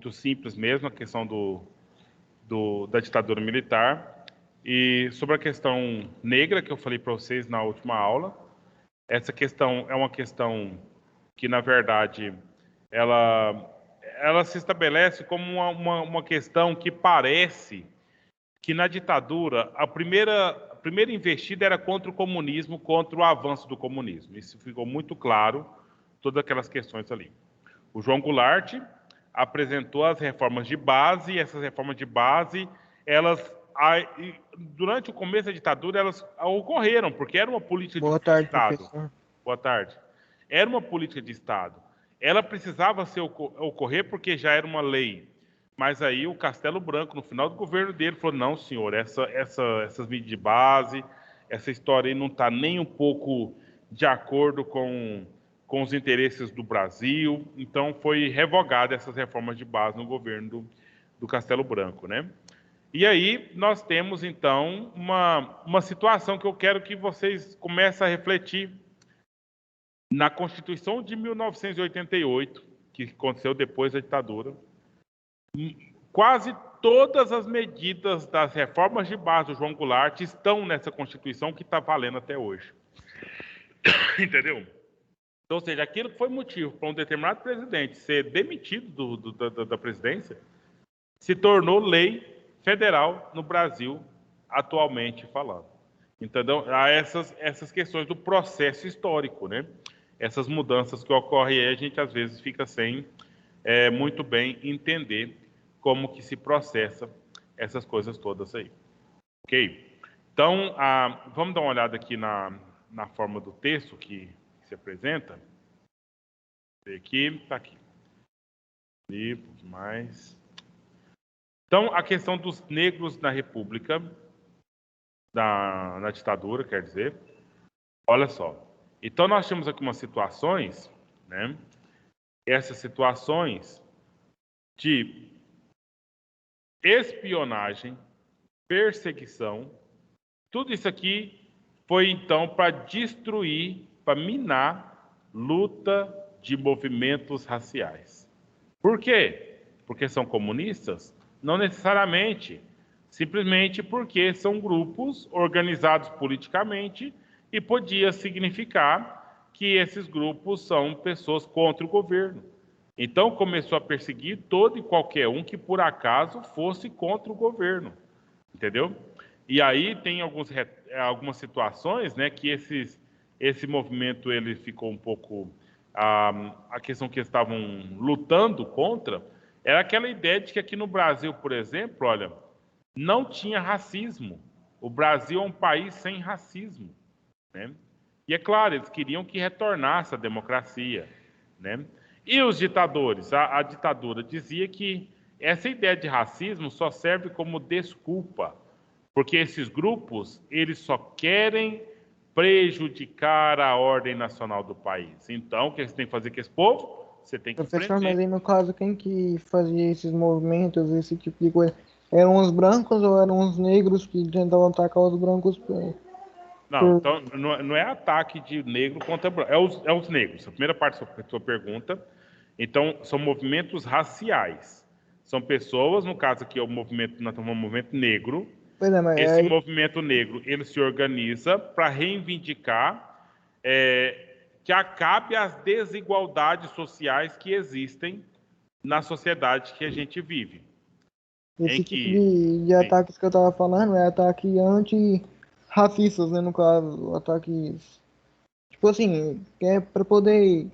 muito simples mesmo, a questão da ditadura militar. E sobre a questão negra, que eu falei para vocês na última aula, essa questão é uma questão que, na verdade, ela se estabelece como uma questão que parece que na ditadura a primeira investida era contra o comunismo, contra o avanço do comunismo. Isso ficou muito claro, todas aquelas questões ali. O João Goulart apresentou as reformas de base, e essas reformas de base, durante o começo da ditadura, elas ocorreram, porque era uma política de Estado. Professor. Boa tarde. Era uma política de Estado. Ela precisava ocorrer porque já era uma lei. Mas aí o Castelo Branco, no final do governo dele, falou: não, senhor, essas medidas de base, essa história aí não está nem um pouco de acordo com os interesses do Brasil. Então foi revogada essas reformas de base no governo do Castelo Branco, né? E aí nós temos, então, uma situação que eu quero que vocês comecem a refletir. Na Constituição de 1988, que aconteceu depois da ditadura, quase todas as medidas das reformas de base do João Goulart estão nessa Constituição que está valendo até hoje. Entendeu? Então, ou seja, aquilo que foi motivo para um determinado presidente ser demitido da presidência se tornou lei federal no Brasil, atualmente falando. Entendeu? Há essas questões do processo histórico, né? Essas mudanças que ocorrem aí, a gente às vezes fica sem muito bem entender como que se processa essas coisas todas aí. Ok? Então, vamos dar uma olhada aqui na forma do texto que se apresenta. Aqui, está aqui. E um pouco mais. Então, a questão dos negros na República, na ditadura, quer dizer, olha só. Então, nós temos aqui umas situações, né? Essas situações de espionagem, perseguição, tudo isso aqui foi, então, para destruir, para minar luta de movimentos raciais. Por quê? Porque são comunistas? Não necessariamente. Simplesmente porque são grupos organizados politicamente e podia significar que esses grupos são pessoas contra o governo. Então começou a perseguir todo e qualquer um que por acaso fosse contra o governo, entendeu? E aí tem algumas situações, né, que esse movimento ele ficou um pouco a questão que eles estavam lutando contra era aquela ideia de que aqui no Brasil, por exemplo, olha, não tinha racismo. O Brasil é um país sem racismo, né? E é claro, eles queriam que retornasse a democracia, né? E os ditadores? A ditadura dizia que essa ideia de racismo só serve como desculpa, porque esses grupos, eles só querem prejudicar a ordem nacional do país. Então, o que você tem que fazer com esse povo? Você tem que Professor, prender. mas aí no caso, quem que fazia esses movimentos, esse tipo de coisa? Eram os brancos ou eram os negros que tentavam atacar os brancos? Não, então não é ataque de negro contra branco, é os negros. A primeira parte da sua pergunta. Então, são movimentos raciais. São pessoas, no caso aqui, nós temos um movimento negro. Pois é, mas Esse aí, movimento negro, ele se organiza para reivindicar que acabe as desigualdades sociais que existem na sociedade que a gente vive. esse tipo de ataques que eu tava falando é ataque anti-racistas, né, no caso, ataques, tipo assim, que é pra poder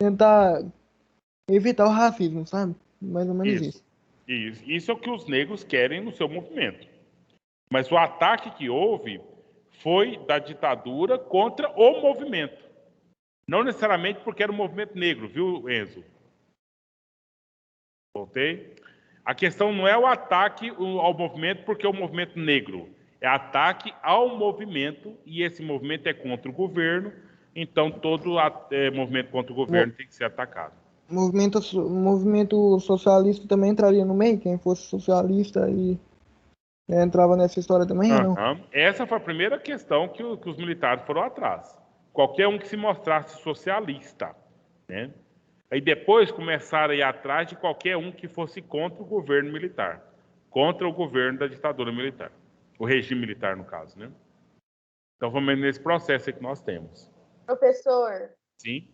tentar evitar o racismo, sabe? Mais ou menos isso. Isso é o que os negros querem no seu movimento. Mas o ataque que houve foi da ditadura contra o movimento. Não necessariamente porque era um movimento negro, viu, Enzo? Voltei. A questão não é o ataque ao movimento porque é o movimento negro. É ataque ao movimento, e esse movimento é contra o governo, então todo movimento contra o governo tem que ser atacado. Movimento socialista também entraria no meio, quem fosse socialista e entrava nessa história também, não? Essa foi a primeira questão que os militares foram atrás. Qualquer um que se mostrasse socialista, né? Aí depois começaram a ir atrás de qualquer um que fosse contra o governo militar, contra o governo da ditadura militar, o regime militar, no caso, né? Então, vamos nesse processo aí que nós temos. Professor, Sim?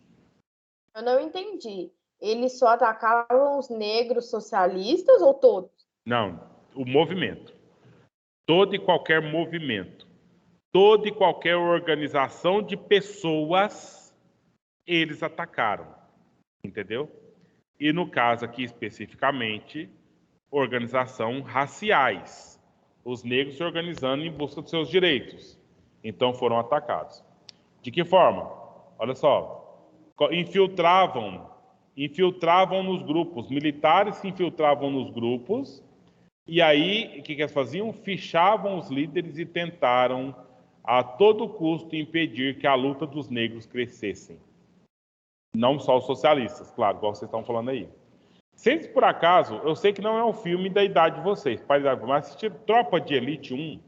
eu não entendi. Eles só atacavam os negros socialistas ou todos? Não, o movimento. Todo e qualquer movimento, toda e qualquer organização de pessoas, eles atacaram, entendeu? E no caso aqui especificamente, organização raciais, os negros se organizando em busca dos seus direitos. Então foram atacados. De que forma? Olha só, infiltravam nos grupos, militares se infiltravam nos grupos, e aí o que eles faziam? Fichavam os líderes e tentaram a todo custo impedir que a luta dos negros crescessem. Não só os socialistas, claro, igual vocês estão falando aí. Se por acaso, eu sei que não é um filme da idade de vocês, mas assistiram Tropa de Elite 1,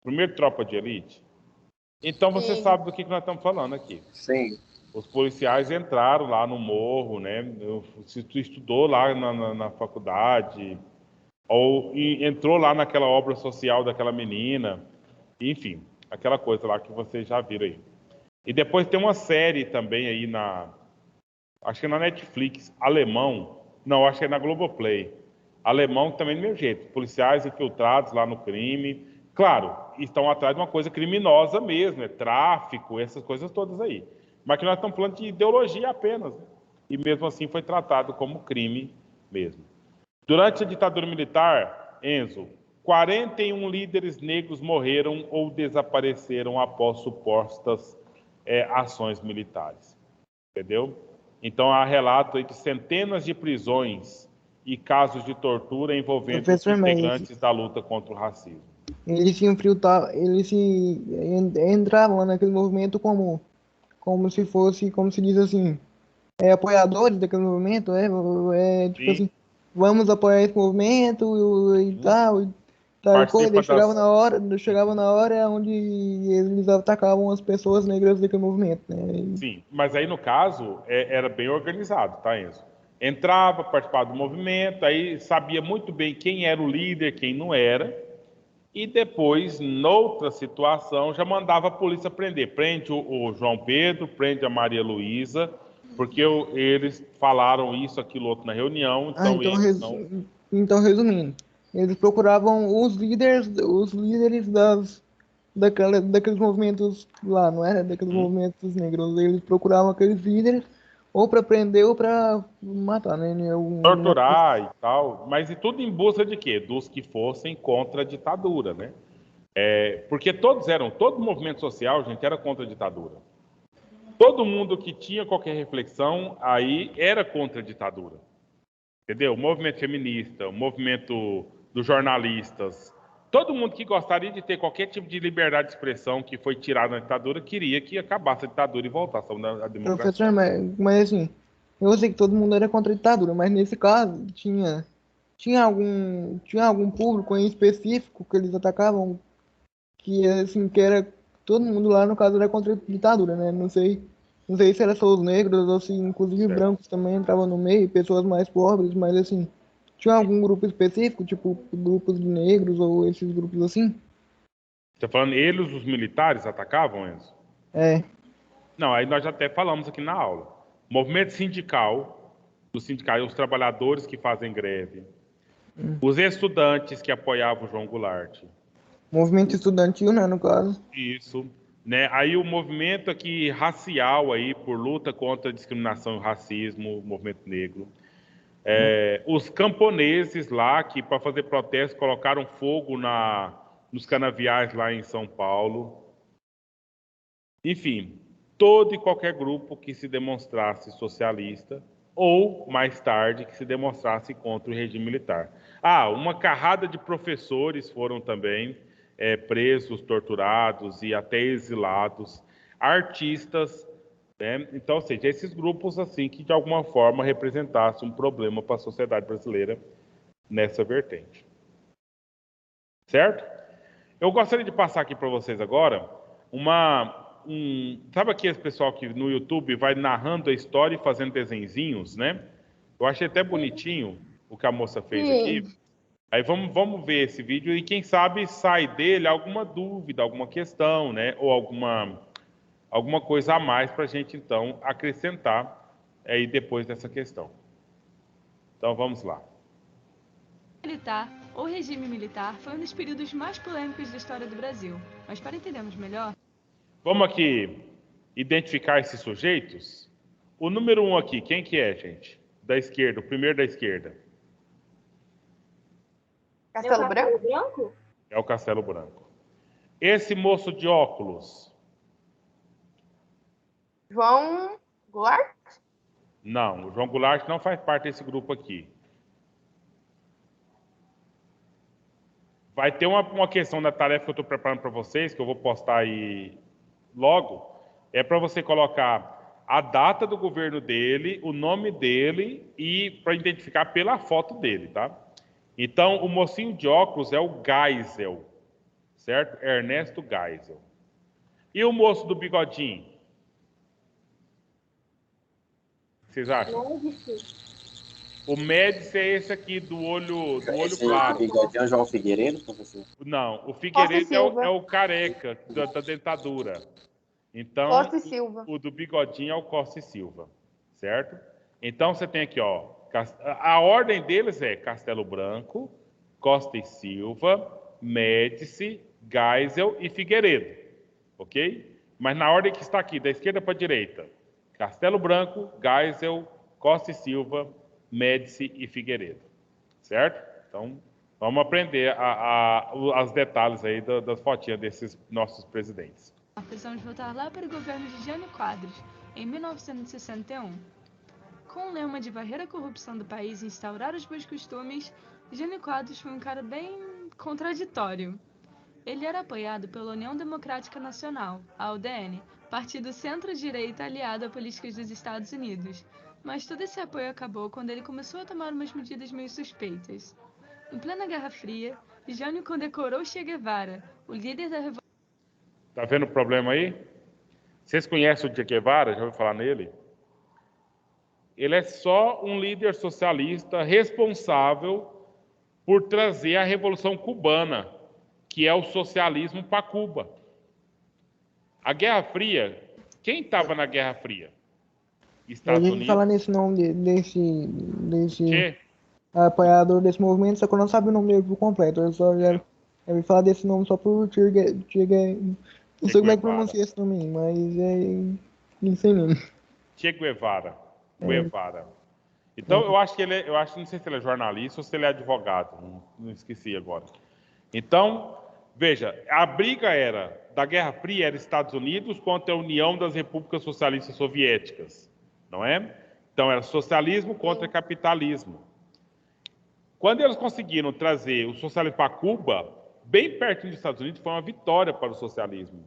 primeiro Tropa de Elite, então você Sim. sabe do que nós estamos falando aqui. Sim. Os policiais entraram lá no morro, né? Se tu estudou lá na faculdade, ou entrou lá naquela obra social daquela menina, enfim, aquela coisa lá que vocês já viram aí. E depois tem uma série também aí acho que é na Netflix, alemão, não, acho que é na Globoplay. Alemão também do mesmo jeito, policiais infiltrados lá no crime. Claro, estão atrás de uma coisa criminosa mesmo, tráfico, essas coisas todas aí. Mas que nós estamos falando de ideologia apenas, né? E mesmo assim foi tratado como crime mesmo. Durante a ditadura militar, Enzo, 41 líderes negros morreram ou desapareceram após supostas ações militares. Entendeu? Então há relato aí de centenas de prisões e casos de tortura envolvendo os integrantes da luta contra o racismo. Eles entravam lá naquele movimento como se fosse, como se diz assim, apoiadores daquele movimento, tipo assim, vamos apoiar esse movimento e tal, e coisa. Chegava na hora onde eles atacavam as pessoas negras daquele movimento, né? Sim, mas aí no caso era bem organizado, tá, Enzo? Entrava, participava do movimento, aí sabia muito bem quem era o líder, quem não era, e depois, noutra situação, já mandava a polícia prender. Prende o João Pedro, prende a Maria Luísa, porque eles falaram isso, aquilo, outro na reunião, então eles não... Então, resumindo, eles procuravam os líderes daqueles movimentos lá, não era? Daqueles movimentos negros. Eles procuravam aqueles líderes ou para prender ou para matar, né? Torturar e tal, mas e tudo em busca de quê? Dos que fossem contra a ditadura, né? Porque todo movimento social, gente, era contra a ditadura. Todo mundo que tinha qualquer reflexão aí era contra a ditadura. Entendeu? O movimento feminista, o movimento dos jornalistas, todo mundo que gostaria de ter qualquer tipo de liberdade de expressão que foi tirada na ditadura queria que acabasse a ditadura e voltasse a democracia. Professor, mas assim, eu sei que todo mundo era contra a ditadura, mas nesse caso tinha algum público em específico que eles atacavam que assim que era todo mundo lá no caso era contra a ditadura, né? Não sei se era só os negros ou se inclusive Certo. brancos também entravam no meio, pessoas mais pobres, mas assim, tinha algum grupo específico, tipo grupos de negros ou esses grupos assim? Você tá falando eles, os militares, atacavam, Enzo? É. Não, aí nós já até falamos aqui na aula. Movimento sindical, os trabalhadores que fazem greve, os estudantes que apoiavam o João Goulart. Movimento estudantil, né, no caso. Isso, né? Aí o movimento aqui racial aí por luta contra a discriminação e o racismo, o movimento negro. Os camponeses lá que para fazer protesto colocaram fogo nos canaviais lá em São Paulo. Enfim, todo e qualquer grupo que se demonstrasse socialista ou, mais tarde, que se demonstrasse contra o regime militar. Uma carrada de professores foram também presos, torturados e até exilados, artistas, né? Então, ou seja, esses grupos assim que de alguma forma representassem um problema para a sociedade brasileira nessa vertente. Certo? Eu gostaria de passar aqui para vocês agora Sabe aquele pessoal que no YouTube vai narrando a história e fazendo desenhinhos, né? Eu achei até bonitinho o que a moça fez aqui. Aí vamos ver esse vídeo e quem sabe sai dele alguma dúvida, alguma questão, né? Ou alguma coisa a mais para a gente, então, acrescentar aí depois dessa questão. Então, vamos lá. Militar, ou regime militar, foi um dos períodos mais polêmicos da história do Brasil. Mas para entendermos melhor... Vamos aqui identificar esses sujeitos. O número 1 aqui, quem que é, gente? Da esquerda, o primeiro da esquerda. Castelo Branco? É o Castelo Branco. Esse moço de óculos. João Goulart? Não, o João Goulart não faz parte desse grupo aqui. Vai ter uma questão da tarefa que eu estou preparando para vocês, que eu vou postar aí logo. É para você colocar a data do governo dele, o nome dele e para identificar pela foto dele, tá? Então, o mocinho de óculos é o Geisel, certo? Ernesto Geisel. E o moço do bigodinho? O que vocês acham? O Médici é esse aqui, do olho claro. O bigodinho é o João Figueiredo, professor? Não, o Figueiredo é o careca da dentadura. Então, Costa e Silva. O do bigodinho é o Costa e Silva, certo? Então, você tem aqui, ó, a ordem deles é Castelo Branco, Costa e Silva, Médici, Geisel e Figueiredo, ok? Mas na ordem que está aqui, da esquerda para a direita, Castelo Branco, Geisel, Costa e Silva, Médici e Figueiredo, certo? Então, vamos aprender os detalhes aí das fotinhas desses nossos presidentes. Precisamos voltar lá para o governo de Jânio Quadros, em 1961. Com o lema de varrer a corrupção do país e instaurar os bons costumes, Jânio Quadros foi um cara bem contraditório. Ele era apoiado pela União Democrática Nacional, a UDN, partido centro-direita aliado a políticas dos Estados Unidos. Mas todo esse apoio acabou quando ele começou a tomar umas medidas meio suspeitas. Em plena Guerra Fria, Jânio condecorou Che Guevara, o líder da Revolução. Tá vendo o problema aí? Vocês conhecem o Che Guevara? Já ouviu falar nele? Ele é só um líder socialista responsável por trazer a Revolução Cubana, que é o socialismo para Cuba. A Guerra Fria, quem estava na Guerra Fria? Estados Unidos. Falar nesse nome desse apoiador desse movimento, só que eu não sabia o nome dele por completo. Eu ia falar desse nome só por não sei como é que pronuncia esse nome, mas não sei mesmo. Che Guevara. Então, eu acho que não sei se ele é jornalista ou se ele é advogado, não esqueci agora. Então, veja, a briga da Guerra Fria era Estados Unidos contra a União das Repúblicas Socialistas Soviéticas, não é? Então, era socialismo contra capitalismo. Quando eles conseguiram trazer o socialismo para Cuba, bem perto dos Estados Unidos, foi uma vitória para o socialismo,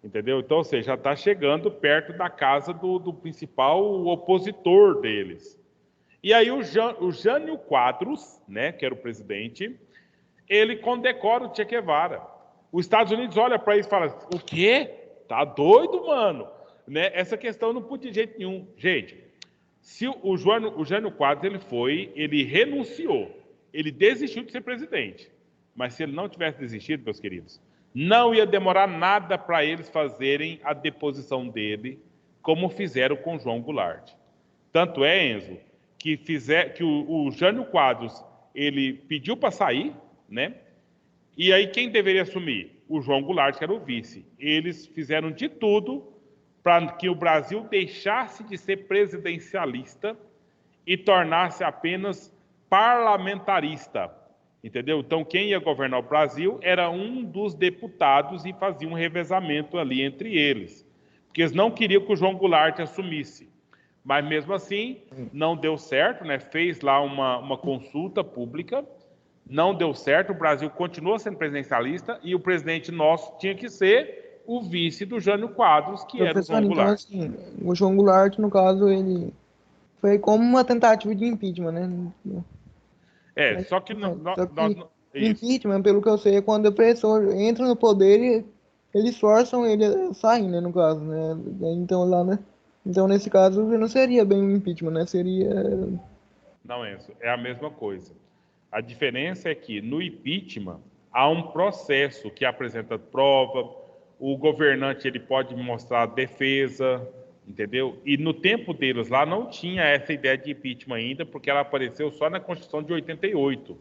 entendeu? Então, ou seja, já está chegando perto da casa do principal opositor deles. E aí o Jânio Quadros, né, que era o presidente, ele condecora o Che Guevara. Os Estados Unidos olha para isso e fala: o quê? Tá doido, mano? Né? Essa questão não podia de jeito nenhum. Gente, se o Jânio Quadros ele renunciou, ele desistiu de ser presidente. Mas se ele não tivesse desistido, meus queridos, não ia demorar nada para eles fazerem a deposição dele, como fizeram com João Goulart. Tanto é, Enzo, que o Jânio Quadros ele pediu para sair, né? E aí quem deveria assumir? O João Goulart, que era o vice. Eles fizeram de tudo para que o Brasil deixasse de ser presidencialista e tornasse apenas parlamentarista, entendeu? Então quem ia governar o Brasil era um dos deputados e fazia um revezamento ali entre eles, porque eles não queriam que o João Goulart assumisse. Mas mesmo assim não deu certo, né? Fez lá uma consulta pública, não deu certo, o Brasil continuou sendo presidencialista e o presidente nosso tinha que ser o vice do Jânio Quadros, que era o João Goulart. Então, assim, o João Goulart, no caso, ele foi como uma tentativa de impeachment, né? Só que... impeachment, pelo que eu sei, é quando a pessoa entra no poder eles forçam ele a sair, né, no caso, né? Então lá, né? Então nesse caso não seria bem um impeachment, né? Seria. Não, Enzo, é a mesma coisa. A diferença é que no impeachment há um processo que apresenta prova, o governante ele pode mostrar defesa, entendeu? E no tempo deles lá não tinha essa ideia de impeachment ainda, porque ela apareceu só na Constituição de 88.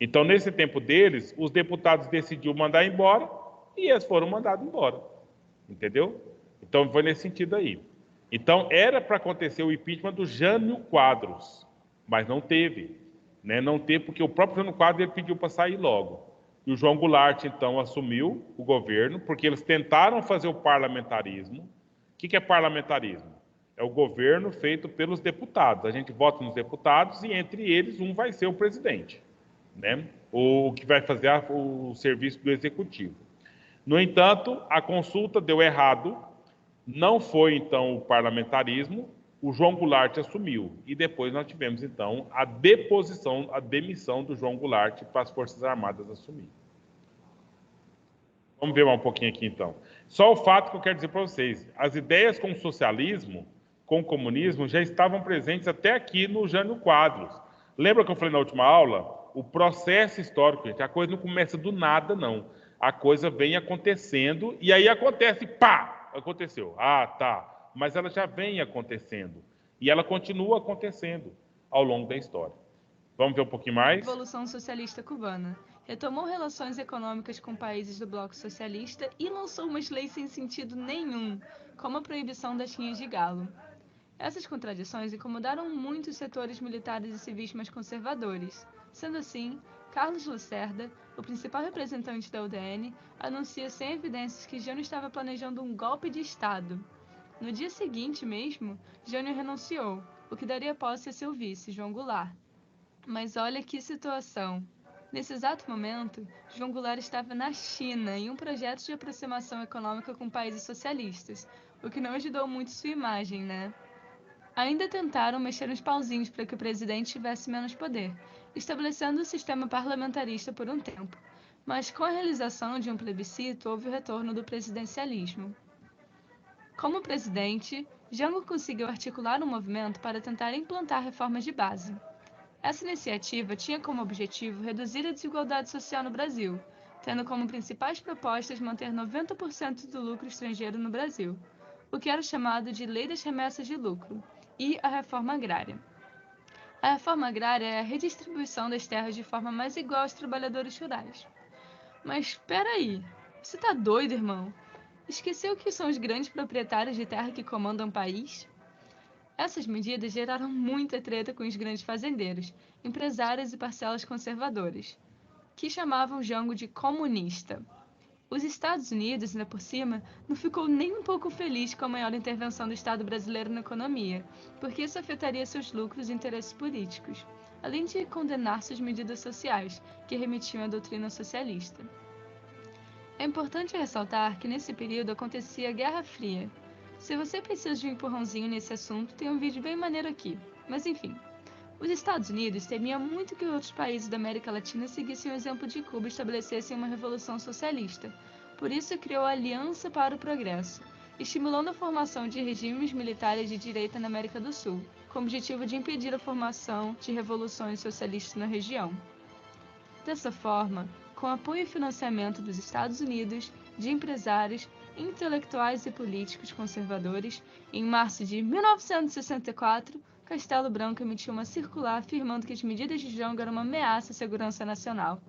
Então, nesse tempo deles, os deputados decidiram mandar embora e eles foram mandados embora, entendeu? Então, foi nesse sentido aí. Então, era para acontecer o impeachment do Jânio Quadros, mas não teve, né? Não teve porque o próprio Jânio Quadros ele pediu para sair logo. E o João Goulart, então, assumiu o governo, porque eles tentaram fazer o parlamentarismo. O que é parlamentarismo? É o governo feito pelos deputados. A gente vota nos deputados e, entre eles, um vai ser o presidente, né? O que vai fazer o serviço do executivo. No entanto, a consulta deu errado, não foi, então, o parlamentarismo, o João Goulart assumiu. E depois nós tivemos, então, a demissão do João Goulart para as Forças Armadas assumir. Vamos ver um pouquinho aqui, então. Só o fato que eu quero dizer para vocês, as ideias com o socialismo, com o comunismo, já estavam presentes até aqui no Jânio Quadros. Lembra que eu falei na última aula? O processo histórico, gente, a coisa não começa do nada, não. A coisa vem acontecendo e aí acontece, pá, aconteceu. Ah, tá. Mas ela já vem acontecendo e ela continua acontecendo ao longo da história. Vamos ver um pouquinho mais? Revolução Socialista Cubana. Retomou relações econômicas com países do bloco socialista e lançou umas leis sem sentido nenhum, como a proibição das tinhas de galo. Essas contradições incomodaram muito os setores militares e civis mais conservadores. Sendo assim, Carlos Lacerda, o principal representante da UDN, anuncia sem evidências que Jânio estava planejando um golpe de Estado. No dia seguinte mesmo, Jânio renunciou, o que daria posse a seu vice, João Goulart. Mas olha que situação! Nesse exato momento, João Goulart estava na China em um projeto de aproximação econômica com países socialistas, o que não ajudou muito sua imagem, né? Ainda tentaram mexer uns pauzinhos para que o presidente tivesse menos poder, estabelecendo o sistema parlamentarista por um tempo, mas com a realização de um plebiscito houve o retorno do presidencialismo. Como presidente, Jango conseguiu articular um movimento para tentar implantar reformas de base. Essa iniciativa tinha como objetivo reduzir a desigualdade social no Brasil, tendo como principais propostas manter 90% do lucro estrangeiro no Brasil, o que era chamado de Lei das Remessas de Lucro, e a reforma agrária. A reforma agrária é a redistribuição das terras de forma mais igual aos trabalhadores rurais. Mas espera aí, você tá doido, irmão? Esqueceu que são os grandes proprietários de terra que comandam o país? Essas medidas geraram muita treta com os grandes fazendeiros, empresários e parcelas conservadoras, que chamavam Jango de comunista. Os Estados Unidos, ainda por cima, não ficou nem um pouco feliz com a maior intervenção do Estado brasileiro na economia, porque isso afetaria seus lucros e interesses políticos, além de condenar suas medidas sociais, que remetiam à doutrina socialista. É importante ressaltar que nesse período acontecia a Guerra Fria. Se você precisa de um empurrãozinho nesse assunto, tem um vídeo bem maneiro aqui. Mas enfim, os Estados Unidos temiam muito que outros países da América Latina seguissem o exemplo de Cuba e estabelecessem uma revolução socialista. Por isso criou a Aliança para o Progresso, estimulando a formação de regimes militares de direita na América do Sul, com o objetivo de impedir a formação de revoluções socialistas na região. Dessa forma, com apoio e financiamento dos Estados Unidos, de empresários, intelectuais e políticos conservadores, em março de 1964, Castelo Branco emitiu uma circular afirmando que as medidas de Jango eram uma ameaça à segurança nacional.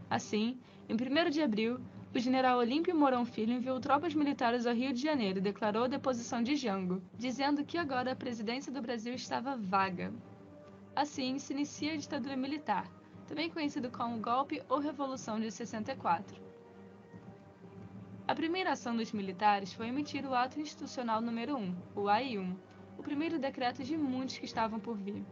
Assim, em 1º de abril, o general Olímpio Mourão Filho enviou tropas militares ao Rio de Janeiro e declarou a deposição de Jango, dizendo que agora a presidência do Brasil estava vaga. Assim, se inicia a ditadura militar, também conhecido como Golpe ou Revolução de 64. A primeira ação dos militares foi emitir o Ato Institucional número 1, o AI-1, o primeiro decreto de muitos que estavam por vir.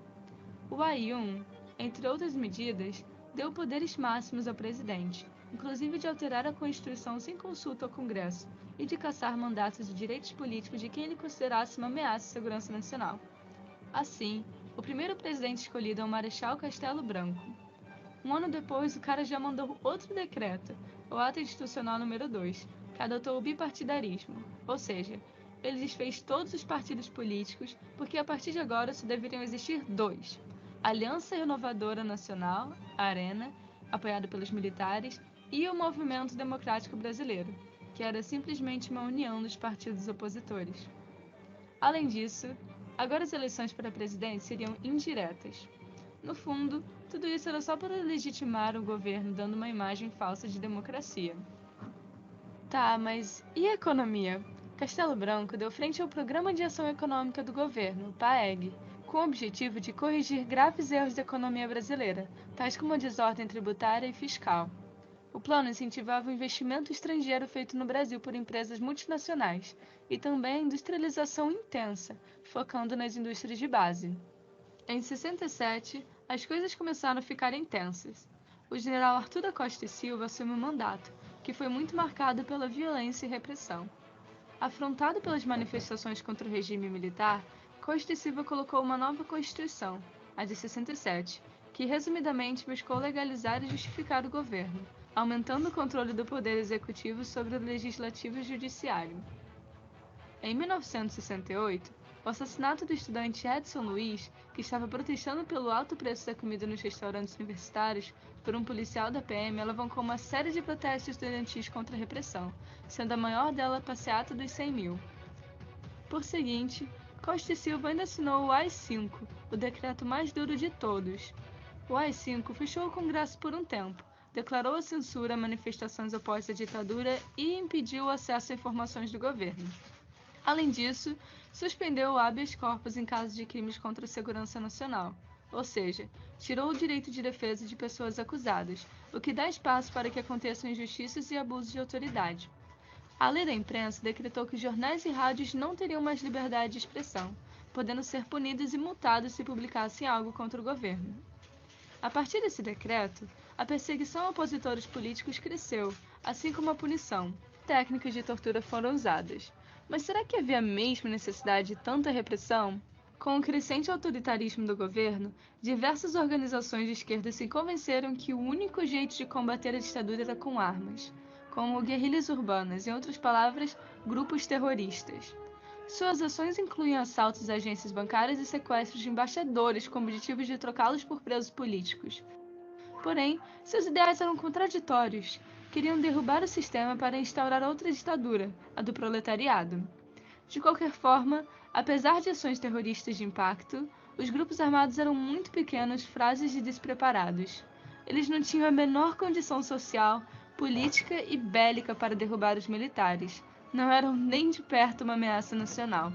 O AI-1, entre outras medidas, deu poderes máximos ao presidente, inclusive de alterar a Constituição sem consulta ao Congresso e de cassar mandatos e direitos políticos de quem ele considerasse uma ameaça à segurança nacional. Assim, o primeiro presidente escolhido é o Marechal Castelo Branco. Um ano depois, o cara já mandou outro decreto, o Ato Institucional número 2, que adotou o bipartidarismo, ou seja, ele desfez todos os partidos políticos, porque a partir de agora só deveriam existir dois: a Aliança Renovadora Nacional, a ARENA, apoiada pelos militares, e o Movimento Democrático Brasileiro, que era simplesmente uma união dos partidos opositores. Além disso, agora as eleições para presidente seriam indiretas. No fundo, tudo isso era só para legitimar o governo, dando uma imagem falsa de democracia. Tá, mas e a economia? Castelo Branco deu frente ao Programa de Ação Econômica do Governo, PAEG, com o objetivo de corrigir graves erros da economia brasileira, tais como a desordem tributária e fiscal. O plano incentivava o investimento estrangeiro feito no Brasil por empresas multinacionais e também a industrialização intensa, focando nas indústrias de base. Em 67, as coisas começaram a ficar intensas. O general Arthur da Costa e Silva assumiu o mandato, que foi muito marcado pela violência e repressão. Afrontado pelas manifestações contra o regime militar, Costa e Silva colocou uma nova Constituição, a de 67, que resumidamente buscou legalizar e justificar o governo, aumentando o controle do poder executivo sobre o legislativo e judiciário. Em 1968, o assassinato do estudante Edson Luiz, que estava protestando pelo alto preço da comida nos restaurantes universitários, por um policial da PM, alavancou uma série de protestos estudantis contra a repressão, sendo a maior dela a passeata dos 100 mil. Por seguinte, Costa e Silva ainda assinou o AI-5, o decreto mais duro de todos. O AI-5 fechou o Congresso por um tempo, declarou a censura a manifestações opostas à ditadura e impediu o acesso a informações do governo. Além disso, suspendeu o habeas corpus em casos de crimes contra a segurança nacional, ou seja, tirou o direito de defesa de pessoas acusadas, o que dá espaço para que aconteçam injustiças e abusos de autoridade. A lei da imprensa decretou que jornais e rádios não teriam mais liberdade de expressão, podendo ser punidos e multados se publicassem algo contra o governo. A partir desse decreto, a perseguição a opositores políticos cresceu, assim como a punição. Técnicas de tortura foram usadas. Mas será que havia mesmo necessidade de tanta repressão? Com o crescente autoritarismo do governo, diversas organizações de esquerda se convenceram que o único jeito de combater a ditadura era com armas, como guerrilhas urbanas, em outras palavras, grupos terroristas. Suas ações incluem assaltos a agências bancárias e sequestros de embaixadores com objetivos de trocá-los por presos políticos. Porém, seus ideais eram contraditórios. Queriam derrubar o sistema para instaurar outra ditadura, a do proletariado. De qualquer forma, apesar de ações terroristas de impacto, os grupos armados eram muito pequenos, frágeis e despreparados. Eles não tinham a menor condição social, política e bélica para derrubar os militares. Não eram nem de perto uma ameaça nacional.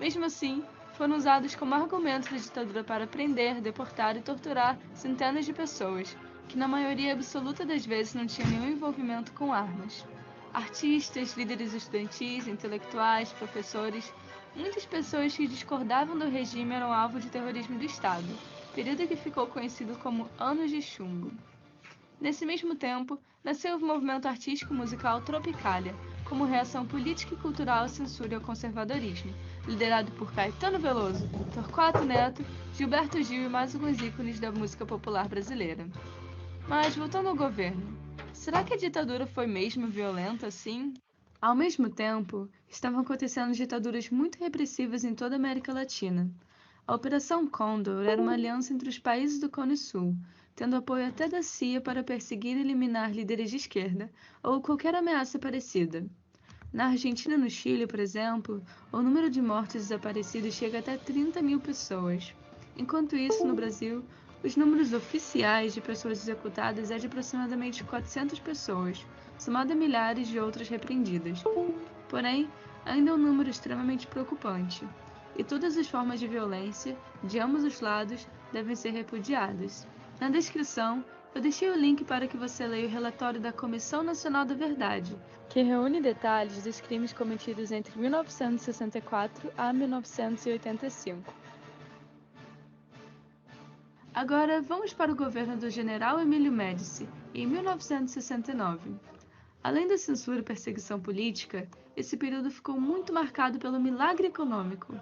Mesmo assim, foram usados como argumento da ditadura para prender, deportar e torturar centenas de pessoas, que na maioria absoluta das vezes não tinham nenhum envolvimento com armas. Artistas, líderes estudantis, intelectuais, professores, muitas pessoas que discordavam do regime eram alvo de terrorismo do Estado, período que ficou conhecido como Anos de Chumbo. Nesse mesmo tempo, nasceu o movimento artístico-musical Tropicália, como reação política e cultural à censura e ao conservadorismo, liderado por Caetano Veloso, Torquato Neto, Gilberto Gil e mais alguns ícones da música popular brasileira. Mas, voltando ao governo, será que a ditadura foi mesmo violenta assim? Ao mesmo tempo, estavam acontecendo ditaduras muito repressivas em toda a América Latina. A Operação Condor era uma aliança entre os países do Cone Sul, tendo apoio até da CIA para perseguir e eliminar líderes de esquerda ou qualquer ameaça parecida. Na Argentina e no Chile, por exemplo, o número de mortes desaparecidos chega até 30 mil pessoas. Enquanto isso, no Brasil, os números oficiais de pessoas executadas é de aproximadamente 400 pessoas, somado a milhares de outras repreendidas. Porém, ainda é um número extremamente preocupante, e todas as formas de violência, de ambos os lados, devem ser repudiadas. Na descrição, eu deixei o link para que você leia o relatório da Comissão Nacional da Verdade, que reúne detalhes dos crimes cometidos entre 1964 a 1985. Agora, vamos para o governo do general Emílio Médici, em 1969. Além da censura e perseguição política, esse período ficou muito marcado pelo milagre econômico.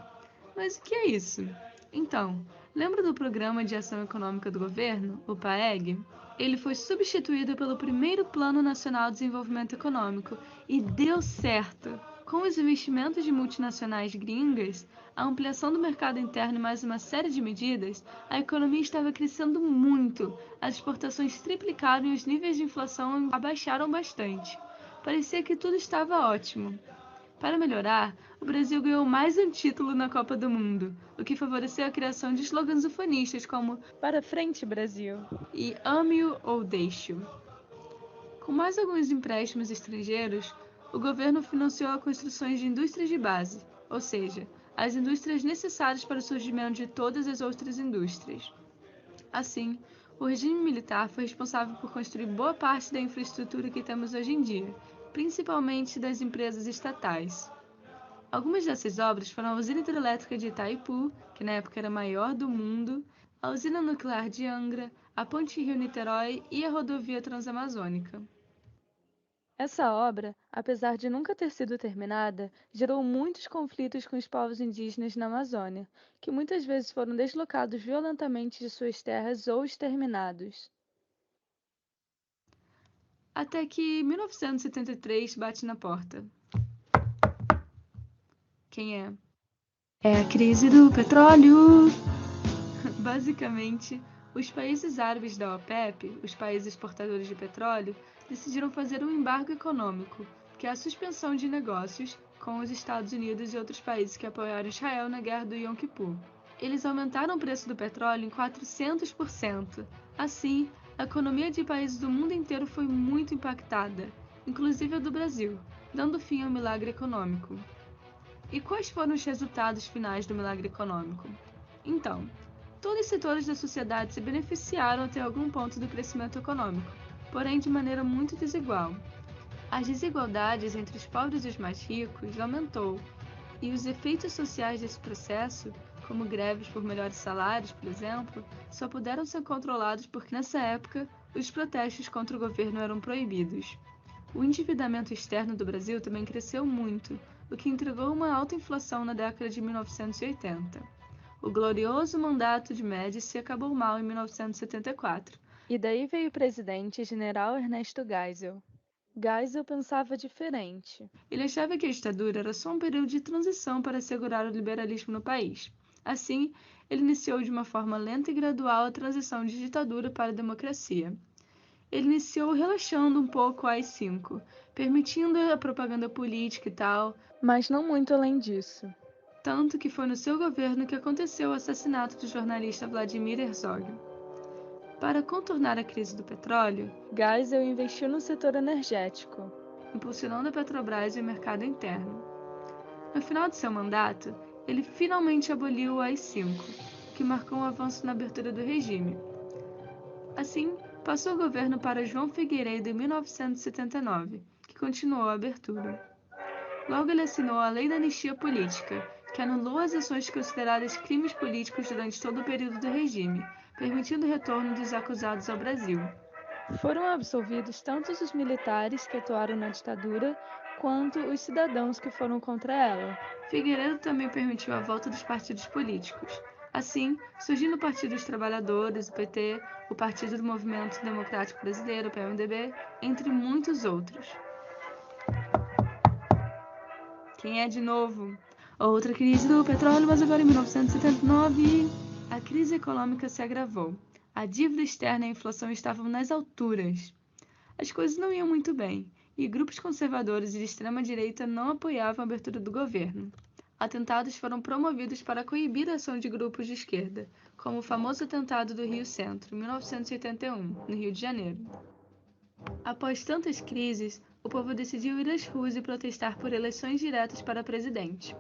Mas o que é isso? Então, Lembra do Programa de Ação Econômica do Governo, o PAEG? Ele foi substituído pelo primeiro Plano Nacional de Desenvolvimento Econômico e deu certo! Com os investimentos de multinacionais gringas, a ampliação do mercado interno e mais uma série de medidas, a economia estava crescendo muito, as exportações triplicaram e os níveis de inflação abaixaram bastante. Parecia que tudo estava ótimo. Para melhorar, o Brasil ganhou mais um título na Copa do Mundo, o que favoreceu a criação de slogans ufanistas como "Para frente, Brasil" e "Ame-o ou deixe-o". Com mais alguns empréstimos estrangeiros, o governo financiou a construção de indústrias de base, ou seja, as indústrias necessárias para o surgimento de todas as outras indústrias. Assim, o regime militar foi responsável por construir boa parte da infraestrutura que temos hoje em dia, principalmente das empresas estatais. Algumas dessas obras foram a usina hidrelétrica de Itaipu, que na época era a maior do mundo, a usina nuclear de Angra, a ponte Rio-Niterói e a rodovia transamazônica. Essa obra, apesar de nunca ter sido terminada, gerou muitos conflitos com os povos indígenas na Amazônia, que muitas vezes foram deslocados violentamente de suas terras ou exterminados. Até que 1973 bate na porta. Quem é? É a crise do petróleo! Basicamente, os países árabes da OPEP, os países exportadores de petróleo, decidiram fazer um embargo econômico, que é a suspensão de negócios com os Estados Unidos e outros países que apoiaram Israel na guerra do Yom Kippur. Eles aumentaram o preço do petróleo em 400%. Assim, a economia de países do mundo inteiro foi muito impactada, inclusive a do Brasil, dando fim ao milagre econômico. E quais foram os resultados finais do milagre econômico? Então, todos os setores da sociedade se beneficiaram até algum ponto do crescimento econômico, porém de maneira muito desigual. As desigualdades entre os pobres e os mais ricos aumentou, e os efeitos sociais desse processo, como greves por melhores salários, por exemplo, só puderam ser controlados porque nessa época os protestos contra o governo eram proibidos. O endividamento externo do Brasil também cresceu muito, o que entregou uma alta inflação na década de 1980. O glorioso mandato de Médici acabou mal em 1974. E daí veio o presidente general Ernesto Geisel. Geisel pensava diferente. Ele achava que a ditadura era só um período de transição para assegurar o liberalismo no país. Assim, ele iniciou de uma forma lenta e gradual a transição de ditadura para a democracia. Ele iniciou relaxando um pouco o AI-5, permitindo a propaganda política e tal, mas não muito além disso. Tanto que foi no seu governo que aconteceu o assassinato do jornalista Vladimir Herzog. Para contornar a crise do petróleo, Geisel investiu no setor energético, impulsionando a Petrobras e o mercado interno. No final de seu mandato, ele finalmente aboliu o AI-5, que marcou um avanço na abertura do regime. Assim, passou o governo para João Figueiredo em 1979, que continuou a abertura. Logo ele assinou a Lei da Anistia Política, que anulou as ações consideradas crimes políticos durante todo o período do regime, permitindo o retorno dos acusados ao Brasil. Foram absolvidos tanto os militares que atuaram na ditadura, quanto os cidadãos que foram contra ela. Figueiredo também permitiu a volta dos partidos políticos. Assim, surgindo o Partido dos Trabalhadores, o PT, o Partido do Movimento Democrático Brasileiro, o PMDB, entre muitos outros. Quem é de novo? Outra crise do petróleo, mas agora em 1979, a crise econômica se agravou. A dívida externa e a inflação estavam nas alturas. As coisas não iam muito bem, e grupos conservadores e de extrema-direita não apoiavam a abertura do governo. Atentados foram promovidos para coibir a ação de grupos de esquerda, como o famoso atentado do Rio Centro, em 1981, no Rio de Janeiro. Após tantas crises, o povo decidiu ir às ruas e protestar por eleições diretas para presidente.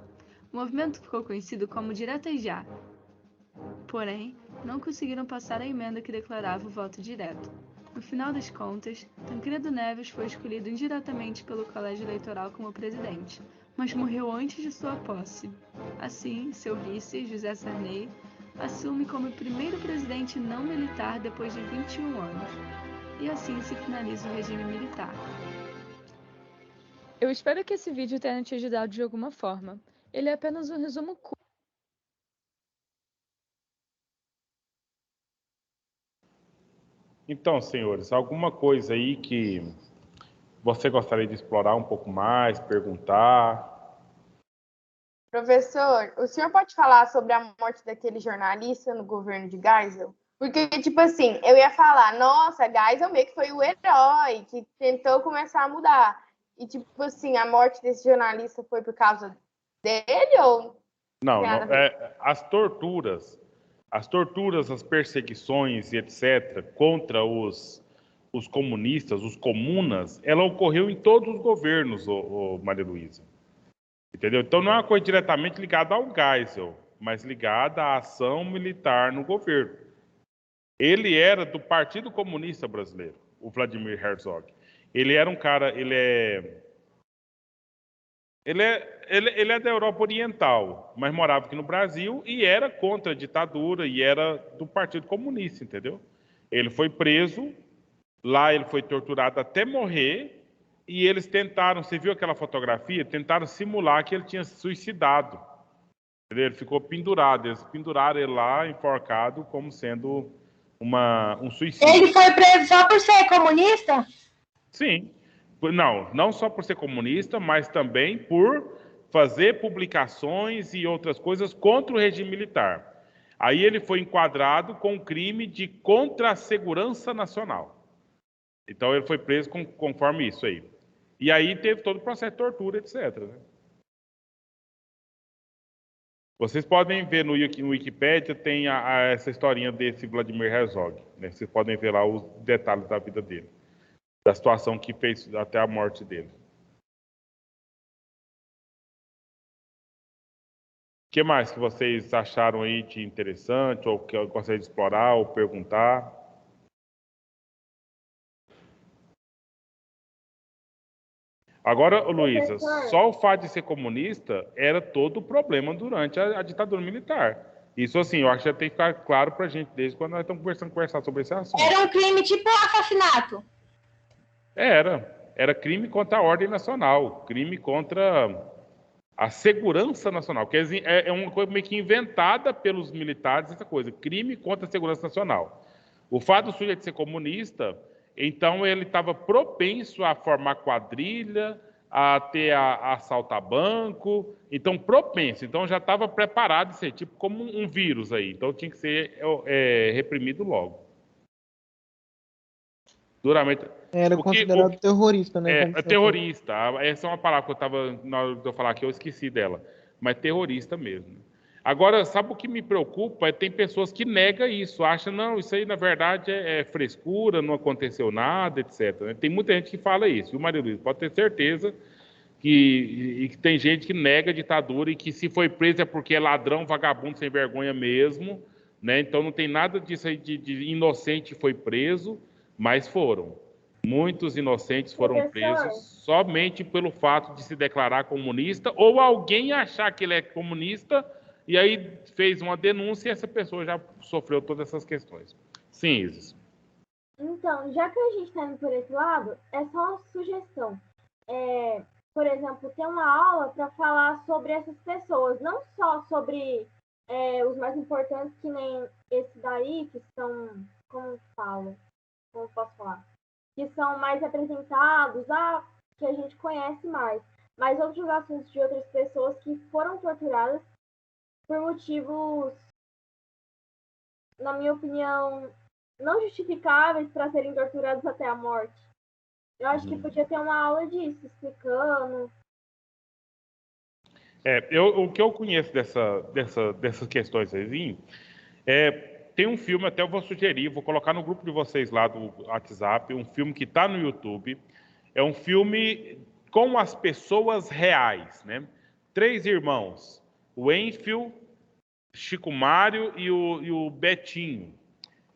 O movimento ficou conhecido como Diretas Já. Porém, não conseguiram passar a emenda que declarava o voto direto. No final das contas, Tancredo Neves foi escolhido indiretamente pelo colégio eleitoral como presidente, mas morreu antes de sua posse. Assim, seu vice, José Sarney, assume como o primeiro presidente não militar depois de 21 anos. E assim se finaliza o regime militar. Eu espero que esse vídeo tenha te ajudado de alguma forma. Ele é apenas um resumo curto Então, senhores, alguma coisa aí que você gostaria de explorar um pouco mais, perguntar? Professor, o senhor pode falar sobre a morte daquele jornalista no governo de Geisel? Porque, tipo assim, eu ia falar, nossa, Geisel meio que foi o herói que tentou começar a mudar. E, tipo assim, a morte desse jornalista foi por causa dele ou Não, tem nada a não, ver? as torturas, as perseguições e etc. contra os comunistas, os comunas, ela ocorreu em todos os governos, Maria Luísa. Entendeu? Então não é uma coisa diretamente ligada ao Geisel, mas ligada à ação militar no governo. Ele era do Partido Comunista Brasileiro, o Vladimir Herzog. Ele era um cara, ele é da Europa Oriental, mas morava aqui no Brasil e era contra a ditadura e era do Partido Comunista, entendeu? Ele foi preso, lá ele foi torturado até morrer e eles tentaram, você viu aquela fotografia? Tentaram simular que ele tinha se suicidado. Entendeu? Ele ficou pendurado, eles penduraram ele lá, enforcado, como sendo um suicídio. Ele foi preso só por ser comunista? Sim. Não só por ser comunista, mas também por fazer publicações e outras coisas contra o regime militar. Aí ele foi enquadrado com crime de contra a segurança nacional. Então ele foi preso conforme isso aí. E aí teve todo o processo de tortura, etc. Né? Vocês podem ver no Wikipedia, tem essa historinha desse Vladimir Herzog. Né? Vocês podem ver lá os detalhes da vida dele. Da situação que fez até a morte dele. O que mais que vocês acharam aí de interessante, ou que eu gostaria de explorar, ou perguntar? Agora, Luísa, só o fato de ser comunista era todo o problema durante a ditadura militar. Isso, assim, eu acho que já tem que ficar claro pra gente desde quando nós estamos conversar sobre esse assunto. Era um crime tipo assassinato? Era crime contra a ordem nacional, crime contra a segurança nacional, que é uma coisa meio que inventada pelos militares, essa coisa, crime contra a segurança nacional. O fato do sujeito ser comunista, então ele estava propenso a formar quadrilha, a assaltar banco, então propenso, então já estava preparado a ser tipo como um vírus aí, então tinha que ser reprimido logo. Duramente. Era considerado terrorista, né? É terrorista. Essa é uma palavra que eu estava, na hora de eu falar aqui, eu esqueci dela. Mas terrorista mesmo. Agora, sabe o que me preocupa? Tem pessoas que negam isso, acham, não, isso aí na verdade é frescura, não aconteceu nada, etc. Tem muita gente que fala isso, viu, Maria Luísa? Pode ter certeza que tem gente que nega a ditadura e que se foi preso é porque é ladrão, vagabundo, sem vergonha mesmo, né? Então não tem nada disso aí de inocente foi preso, mas foram. Muitos inocentes foram presos somente pelo fato de se declarar comunista ou alguém achar que ele é comunista e aí fez uma denúncia e essa pessoa já sofreu todas essas questões. Sim, Isis. Então, já que a gente está indo por esse lado, é só uma sugestão. Por exemplo, ter uma aula para falar sobre essas pessoas, não só sobre os mais importantes, que nem esse daí, que são, como posso falar? Que são mais representados, que a gente conhece mais, mas outros assuntos de outras pessoas que foram torturadas por motivos, na minha opinião, não justificáveis para serem torturados até a morte. Eu acho que podia ter uma aula disso, explicando. O que eu conheço dessas questões aí, tem um filme, até eu vou sugerir, vou colocar no grupo de vocês lá do WhatsApp, um filme que está no YouTube. É um filme com as pessoas reais, né? 3 irmãos, o Enfield, Chico Mário e o Betinho.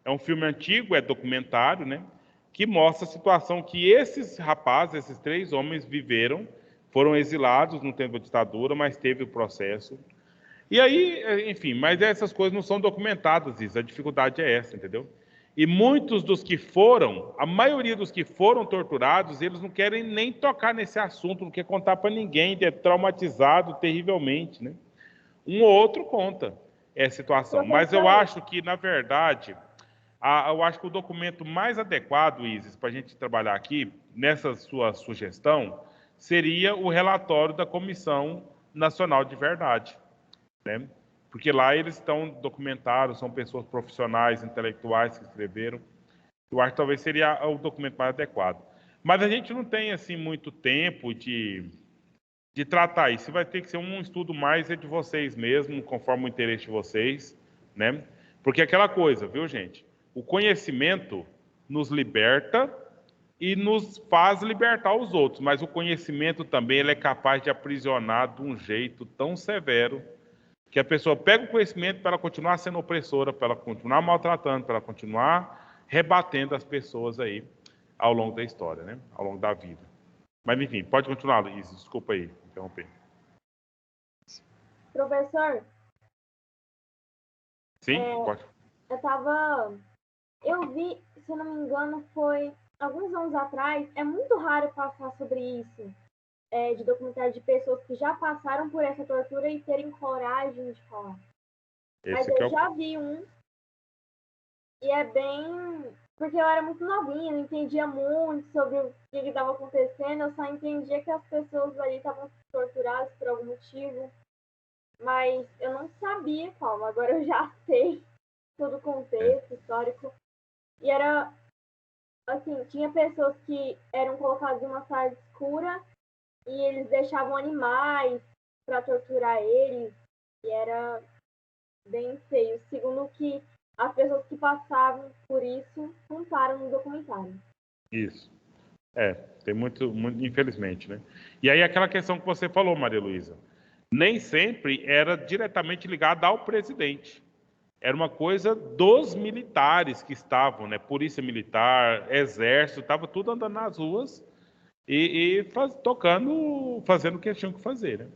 É um filme antigo, é documentário, né? Que mostra a situação que esses rapazes, esses 3 homens viveram, foram exilados no tempo da ditadura, mas teve o processo. E aí, enfim, mas essas coisas não são documentadas, isso, a dificuldade é essa, entendeu? E muitos dos que foram, a maioria dos que foram torturados, eles não querem nem tocar nesse assunto, não quer contar para ninguém, é traumatizado terrivelmente, né? Um ou outro conta essa situação. Mas eu acho que, na verdade, Eu acho que o documento mais adequado, Isis, para a gente trabalhar aqui, nessa sua sugestão, seria o relatório da Comissão Nacional de Verdade, né? Porque lá eles estão documentados, são pessoas profissionais, intelectuais que escreveram. Eu acho que talvez seria o documento mais adequado. Mas a gente não tem assim muito tempo de tratar isso. Vai ter que ser um estudo mais de vocês mesmo, conforme o interesse de vocês, né? Porque aquela coisa, viu, gente? O conhecimento nos liberta e nos faz libertar os outros, mas o conhecimento também ele é capaz de aprisionar de um jeito tão severo que a pessoa pega o conhecimento para ela continuar sendo opressora, para ela continuar maltratando, para ela continuar rebatendo as pessoas aí ao longo da história, né? Ao longo da vida. Mas enfim, pode continuar, Luiz. Desculpa aí, interromper. Professor? Sim, pode. Eu vi, se eu não me engano, foi alguns anos atrás, é muito raro passar sobre isso, de documentário de pessoas que já passaram por essa tortura e terem coragem de falar. Mas eu já vi um, e é bem... Porque eu era muito novinha, não entendia muito sobre o que estava acontecendo, eu só entendia que as pessoas ali estavam torturadas por algum motivo, mas eu não sabia qual. Agora eu já sei todo o contexto histórico. E era, assim, tinha pessoas que eram colocadas em uma sala escura e eles deixavam animais para torturar eles, e era bem feio, segundo o que as pessoas que passavam por isso contaram no documentário. Isso. Tem muito, infelizmente, né? E aí aquela questão que você falou, Maria Luísa, nem sempre era diretamente ligada ao presidente. Era uma coisa dos militares que estavam, né? Polícia Militar, Exército, estava tudo andando nas ruas fazendo o que tinham que fazer, né?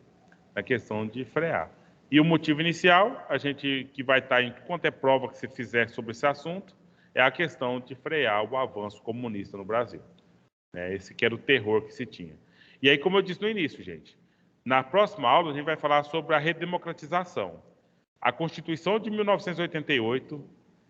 Na questão de frear. E o motivo inicial, a gente que vai estar em quanto é prova que se fizer sobre esse assunto, é a questão de frear o avanço comunista no Brasil. Esse que era o terror que se tinha. E aí, como eu disse no início, gente, na próxima aula a gente vai falar sobre a redemocratização. A Constituição de 1988,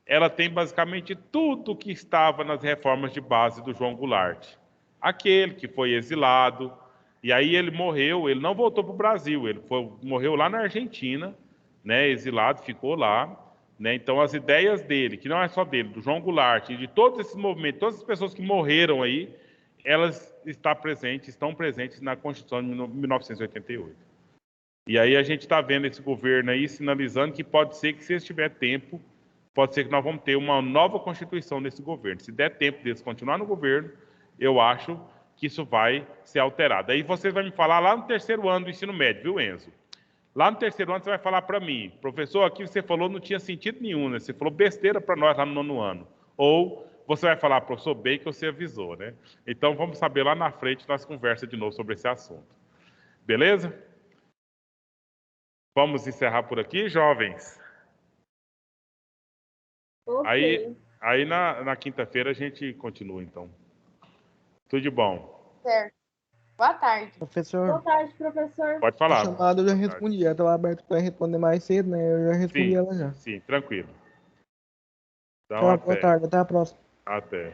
ela tem basicamente tudo que estava nas reformas de base do João Goulart. Aquele que foi exilado, e aí ele morreu, ele não voltou para o Brasil, ele morreu lá na Argentina, né, exilado, ficou lá. Né? Então as ideias dele, que não é só dele, do João Goulart, e de todos esses movimentos, todas as pessoas que morreram aí, elas estão presentes na Constituição de 1988. E aí a gente está vendo esse governo aí sinalizando que pode ser que, se tiver tempo, pode ser que nós vamos ter uma nova Constituição nesse governo. Se der tempo deles continuar no governo, eu acho que isso vai ser alterado. Aí você vai me falar lá no terceiro ano do ensino médio, viu, Enzo? Lá no terceiro ano você vai falar para mim, professor, aqui você falou não tinha sentido nenhum, né? Você falou besteira para nós lá no nono ano. Ou você vai falar, professor, bem que você avisou, né? Então vamos saber lá na frente, nós conversamos de novo sobre esse assunto. Beleza? Vamos encerrar por aqui, jovens? Okay. Aí na quinta-feira a gente continua, então. Tudo de bom. Certo. Boa tarde. Professor. Boa tarde, professor. Pode falar. A chamada eu já respondi, ela estava aberta para responder mais cedo, né? Eu já respondi ela já. Sim, tranquilo. Então, Tchau, boa tarde, até a próxima. Até.